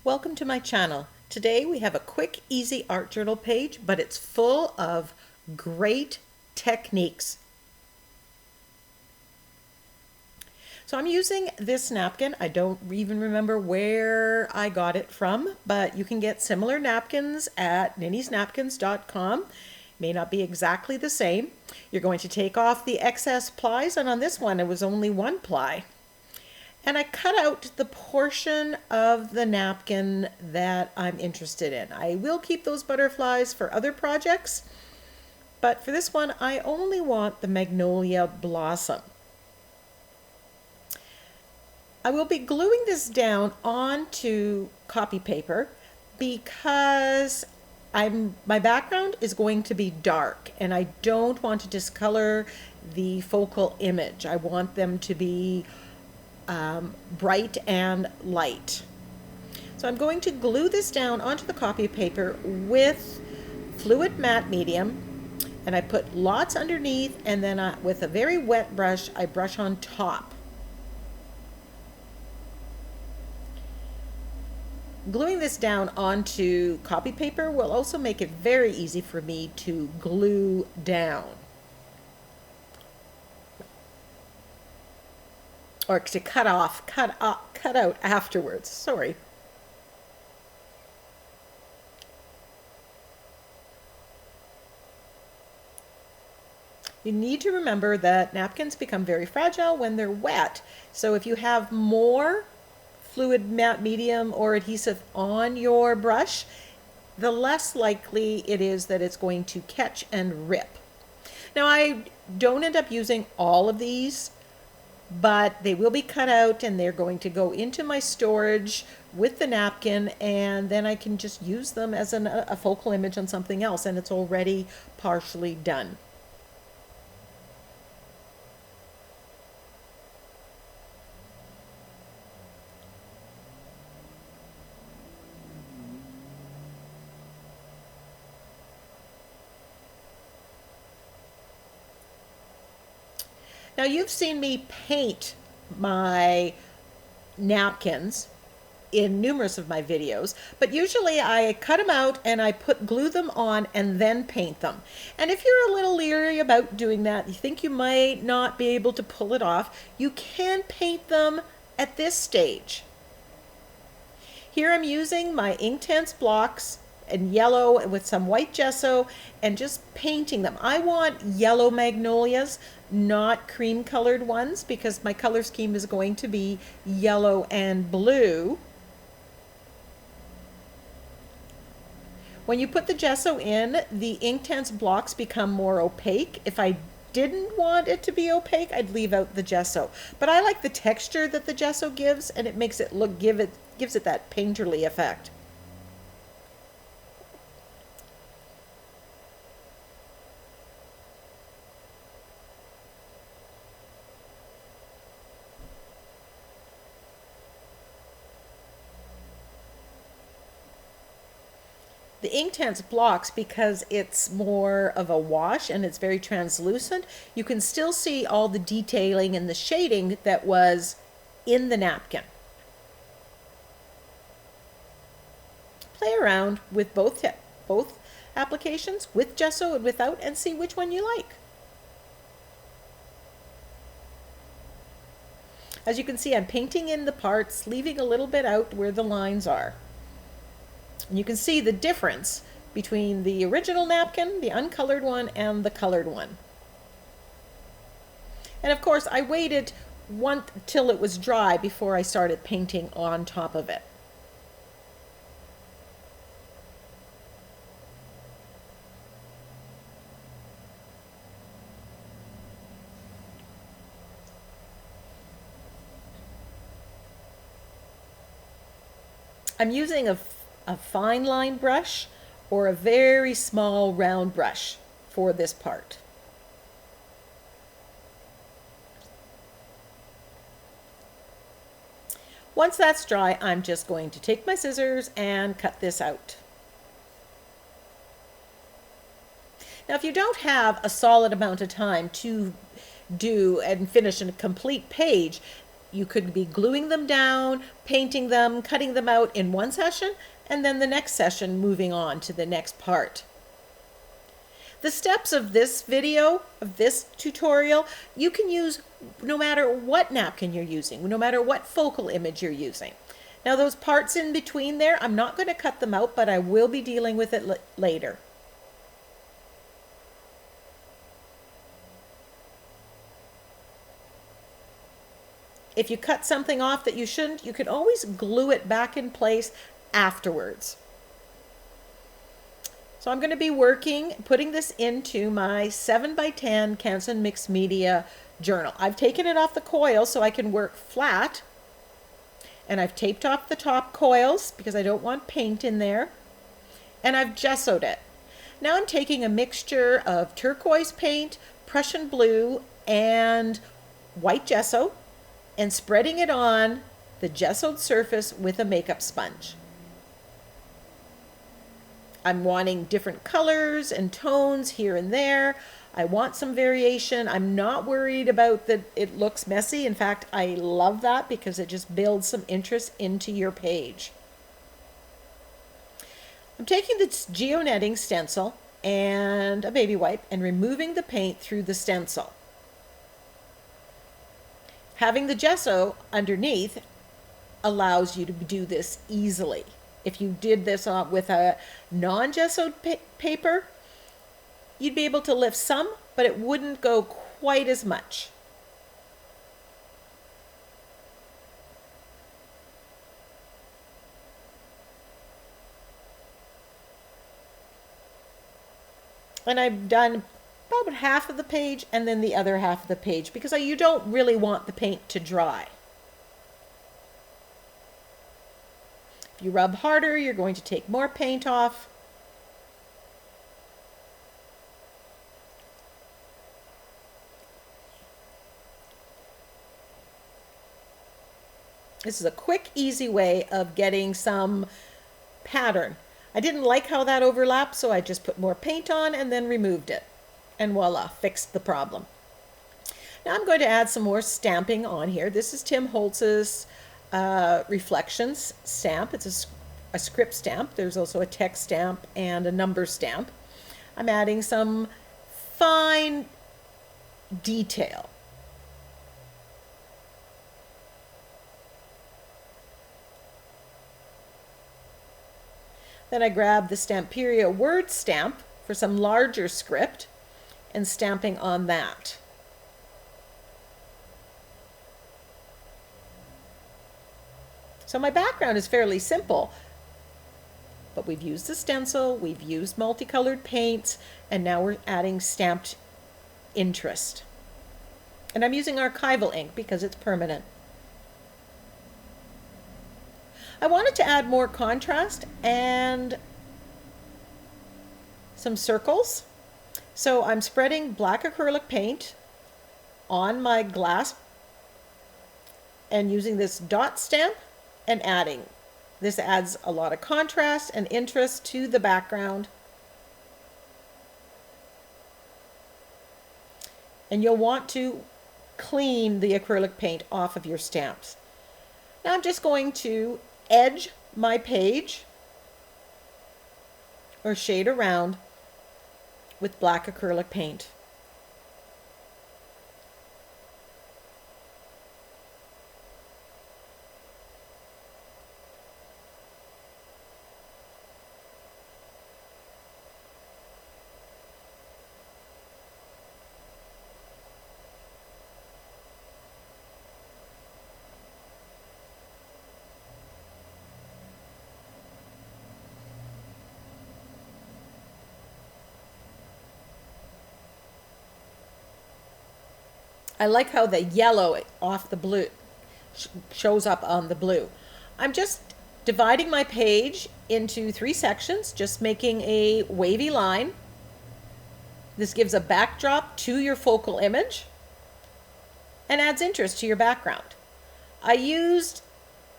Welcome to my channel. Today we have a quick, easy art journal page, but it's full of great techniques. So I'm using this napkin. I don't even remember where I got it from, but you can get similar napkins at NinnysNapkins.com. May not be exactly the same. You're going to take off the excess plies, and on this one it was only one ply. And I cut out the portion of the napkin that I'm interested in. I will keep those butterflies for other projects, but for this one I only want the magnolia blossom. I will be gluing this down onto copy paper because my background is going to be dark and I don't want to discolor the focal image. I want them to be bright and light. So I'm going to glue this down onto the copy paper with fluid matte medium, and I put lots underneath, and then with a very wet brush I brush on top. Gluing this down onto copy paper will also make it very easy for me to glue down. Or to cut out afterwards, sorry. You need to remember that napkins become very fragile when they're wet. So if you have more fluid matte medium or adhesive on your brush, the less likely it is that it's going to catch and rip. Now I don't end up using all of these, but they will be cut out and they're going to go into my storage with the napkin, and then I can just use them as a focal image on something else, and it's already partially done. Now you've seen me paint my napkins in numerous of my videos, but usually I cut them out and I glue them on and then paint them. And if you're a little leery about doing that, you think you might not be able to pull it off, you can paint them at this stage. Here I'm using my Inktense blocks in yellow with some white gesso and just painting them. I want yellow magnolias, not cream colored ones, because my color scheme is going to be yellow and blue. When you put the gesso in, the Inktense blocks become more opaque. If I didn't want it to be opaque, I'd leave out the gesso. But I like the texture that the gesso gives, and it makes it gives it that painterly effect. The Inktense blocks, because it's more of a wash and it's very translucent, you can still see all the detailing and the shading that was in the napkin. Play around with both applications, with gesso and without, and see which one you like. As you can see, I'm painting in the parts, leaving a little bit out where the lines are. And you can see the difference between the original napkin, the uncolored one, and the colored one. And of course, I waited till it was dry before I started painting on top of it. I'm using a fine line brush or a very small round brush for this part. Once that's dry, I'm just going to take my scissors and cut this out. Now, if you don't have a solid amount of time to do and finish a complete page, You could be gluing them down, painting them, cutting them out in one session, and then the next session moving on to the next part. The steps of this video, of this tutorial, you can use no matter what napkin you're using, no matter what focal image you're using. Now those parts in between there, I'm not going to cut them out, but I will be dealing with it later. If you cut something off that you shouldn't, you can always glue it back in place afterwards. So I'm going to be putting this into my 7x10 Canson Mixed Media journal. I've taken it off the coil so I can work flat. And I've taped off the top coils because I don't want paint in there. And I've gessoed it. Now I'm taking a mixture of turquoise paint, Prussian blue, and white gesso and spreading it on the gessoed surface with a makeup sponge. I'm wanting different colors and tones here and there. I want some variation. I'm not worried about that it looks messy. In fact, I love that because it just builds some interest into your page. I'm taking this GeoNetting stencil and a baby wipe and removing the paint through the stencil. Having the gesso underneath allows you to do this easily. If you did this with a non-gessoed paper, you'd be able to lift some, but it wouldn't go quite as much. And I've done about half of the page and then the other half of the page because you don't really want the paint to dry. If you rub harder, you're going to take more paint off. This is a quick, easy way of getting some pattern. I didn't like how that overlapped, so I just put more paint on and then removed it. And voila, fixed the problem. Now I'm going to add some more stamping on here. This is Tim Holtz's Reflections stamp. It's a script stamp. There's also a text stamp and a number stamp. I'm adding some fine detail. Then I grab the Stamperia word stamp for some larger script and stamping on that. So my background is fairly simple, but we've used the stencil, we've used multicolored paints, and now we're adding stamped interest. And I'm using archival ink because it's permanent. I wanted to add more contrast and some circles. So I'm spreading black acrylic paint on my glass and using this dot stamp and adding. This adds a lot of contrast and interest to the background. And you'll want to clean the acrylic paint off of your stamps. Now I'm just going to edge my page or shade around with black acrylic paint. I like how the yellow off the blue shows up on the blue. I'm just dividing my page into 3 sections, just making a wavy line. This gives a backdrop to your focal image and adds interest to your background. I used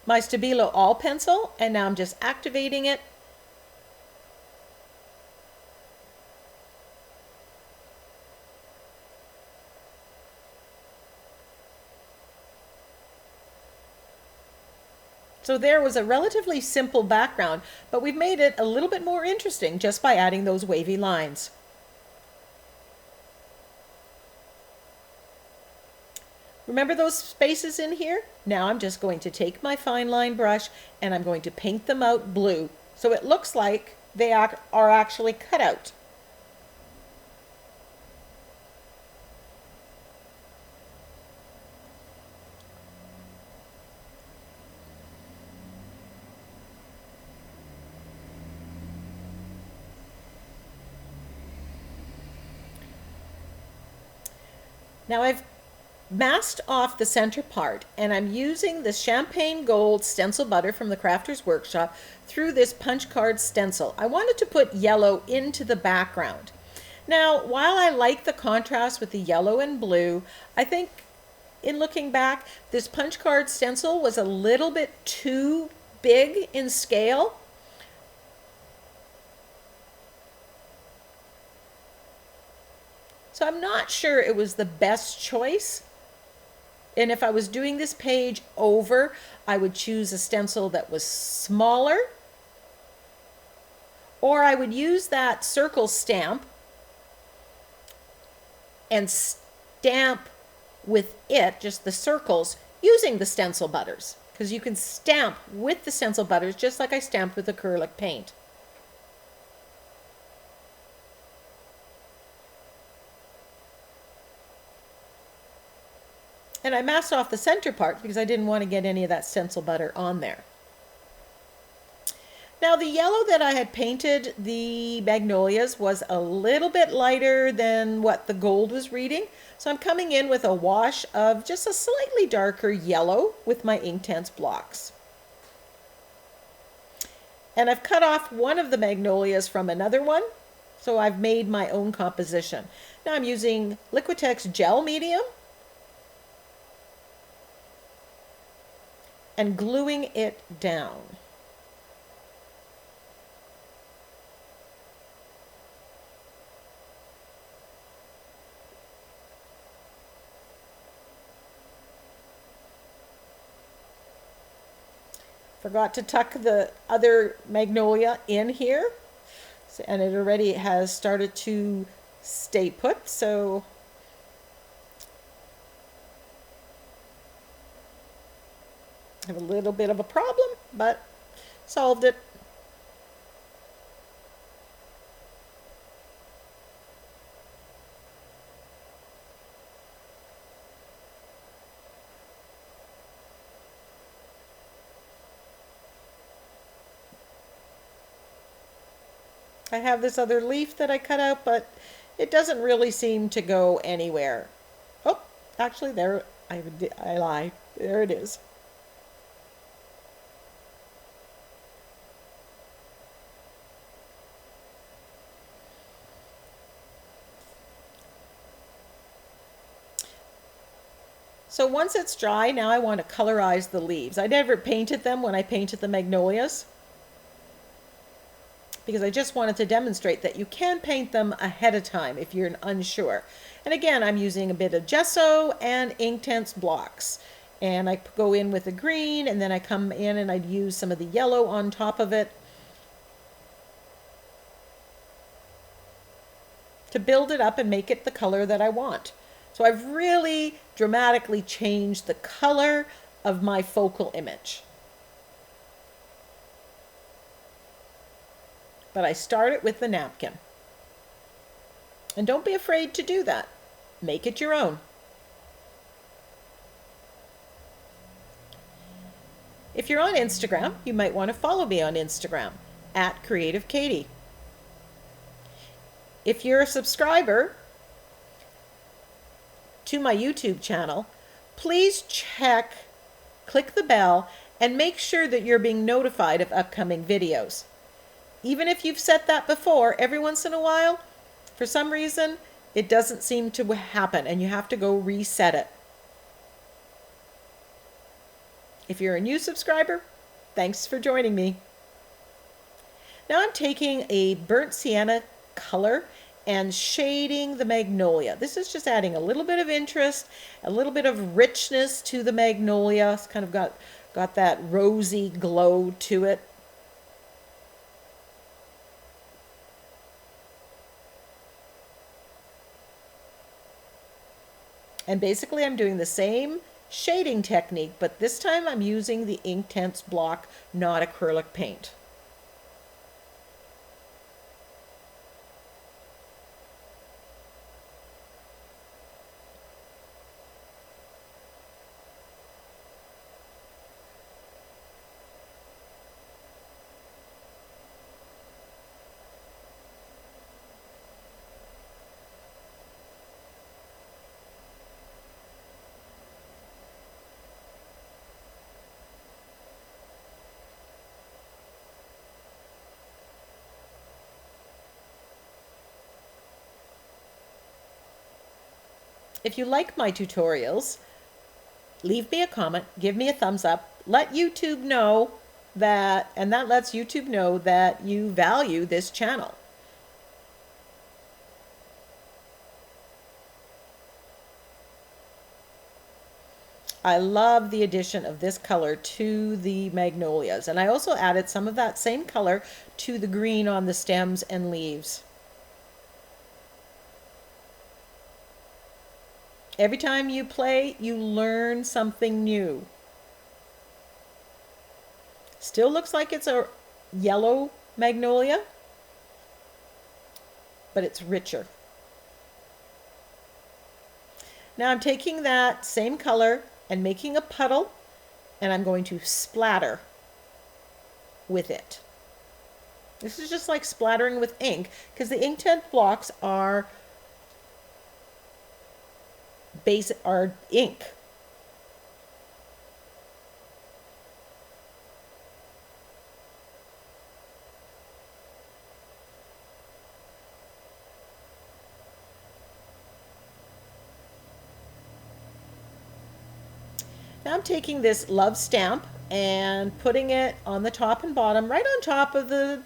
my Stabilo All pencil and now I'm just activating it. So there was a relatively simple background, but we've made it a little bit more interesting just by adding those wavy lines. Remember those spaces in here? Now I'm just going to take my fine line brush and I'm going to paint them out blue so it looks like they are actually cut out. Now I've masked off the center part and I'm using the champagne gold stencil butter from the Crafter's Workshop through this punch card stencil. I wanted to put yellow into the background. Now, while I like the contrast with the yellow and blue, I think in looking back, this punch card stencil was a little bit too big in scale. So I'm not sure it was the best choice. And if I was doing this page over, I would choose a stencil that was smaller. Or I would use that circle stamp and stamp with it, just the circles, using the stencil butters. Because you can stamp with the stencil butters just like I stamped with acrylic paint. And I masked off the center part because I didn't want to get any of that stencil butter on there. Now the yellow that I had painted the magnolias was a little bit lighter than what the gold was reading. So I'm coming in with a wash of just a slightly darker yellow with my Inktense blocks. And I've cut off one of the magnolias from another one. So I've made my own composition. Now I'm using Liquitex gel medium and gluing it down. Forgot to tuck the other magnolia in here, and it already has started to stay put, so I have a little bit of a problem, but solved it. I have this other leaf that I cut out, but it doesn't really seem to go anywhere. Oh, actually there, I lied. There it is. So once it's dry, now I want to colorize the leaves. I never painted them when I painted the magnolias, because I just wanted to demonstrate that you can paint them ahead of time if you're unsure. And again, I'm using a bit of gesso and Inktense blocks. And I go in with the green, and then I come in and I'd use some of the yellow on top of it to build it up and make it the color that I want. So I've really dramatically changed the color of my focal image. But I start it with the napkin. And don't be afraid to do that. Make it your own. If you're on Instagram, you might want to follow me on Instagram at CreativeKady. If you're a subscriber to my YouTube channel, please click the bell, and make sure that you're being notified of upcoming videos. Even if you've set that before, every once in a while, for some reason, it doesn't seem to happen and you have to go reset it. If you're a new subscriber, thanks for joining me. Now I'm taking a burnt sienna color and shading the magnolia. This is just adding a little bit of interest, a little bit of richness to the magnolia. It's kind of got got that rosy glow to it. And basically I'm doing the same shading technique, but this time I'm using the Inktense block, not acrylic paint. If you like my tutorials, leave me a comment, give me a thumbs up, let YouTube know that, and that lets YouTube know that you value this channel. I love the addition of this color to the magnolias, and I also added some of that same color to the green on the stems and leaves. Every time you play, you learn something new. Still looks like it's a yellow magnolia, but it's richer. Now I'm taking that same color and making a puddle, and I'm going to splatter with it. This is just like splattering with ink, because the Inktense blocks are ink. Now I'm taking this love stamp and putting it on the top and bottom, right on top of the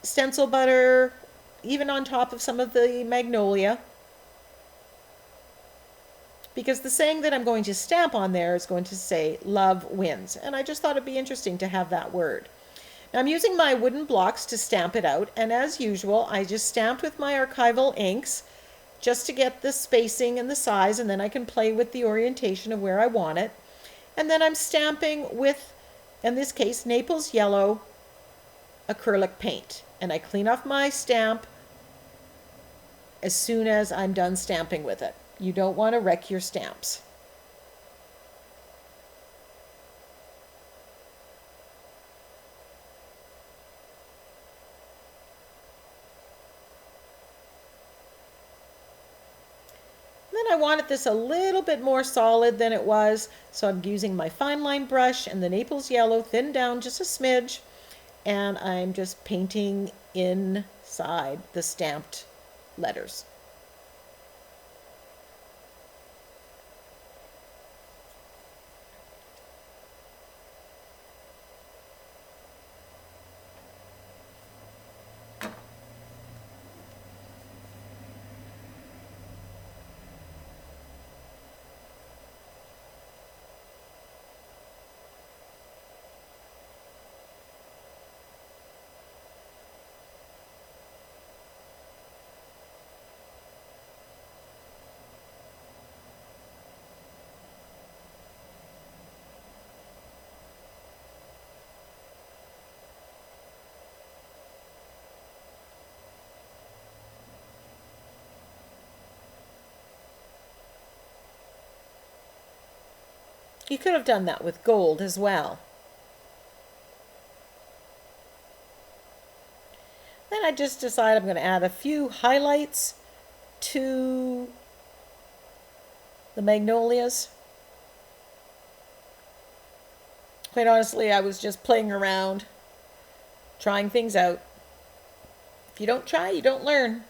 stencil butter, even on top of some of the magnolia, because the saying that I'm going to stamp on there is going to say love wins, and I just thought it'd be interesting to have that word. Now I'm using my wooden blocks to stamp it out, and as usual I just stamped with my archival inks just to get the spacing and the size, and then I can play with the orientation of where I want it. And then I'm stamping with, in this case, Naples yellow acrylic paint, and I clean off my stamp as soon as I'm done stamping with it. You don't want to wreck your stamps. Then I wanted this a little bit more solid than it was, so I'm using my fine line brush and the Naples yellow, thinned down just a smidge, and I'm just painting inside the stamped letters. You could have done that with gold as well. Then I just decided I'm going to add a few highlights to the magnolias. Quite honestly, I was just playing around, trying things out. If you don't try, you don't learn.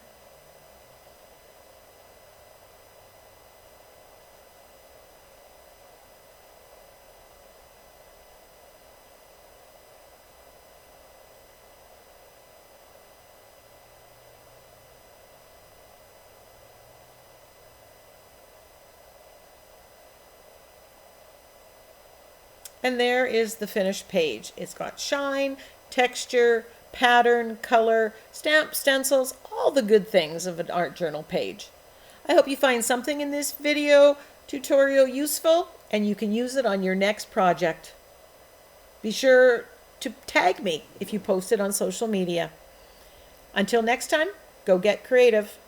And there is the finished page. It's got shine, texture, pattern, color, stamp, stencils, all the good things of an art journal page. I hope you find something in this video tutorial useful and you can use it on your next project. Be sure to tag me if you post it on social media. Until next time, go get creative.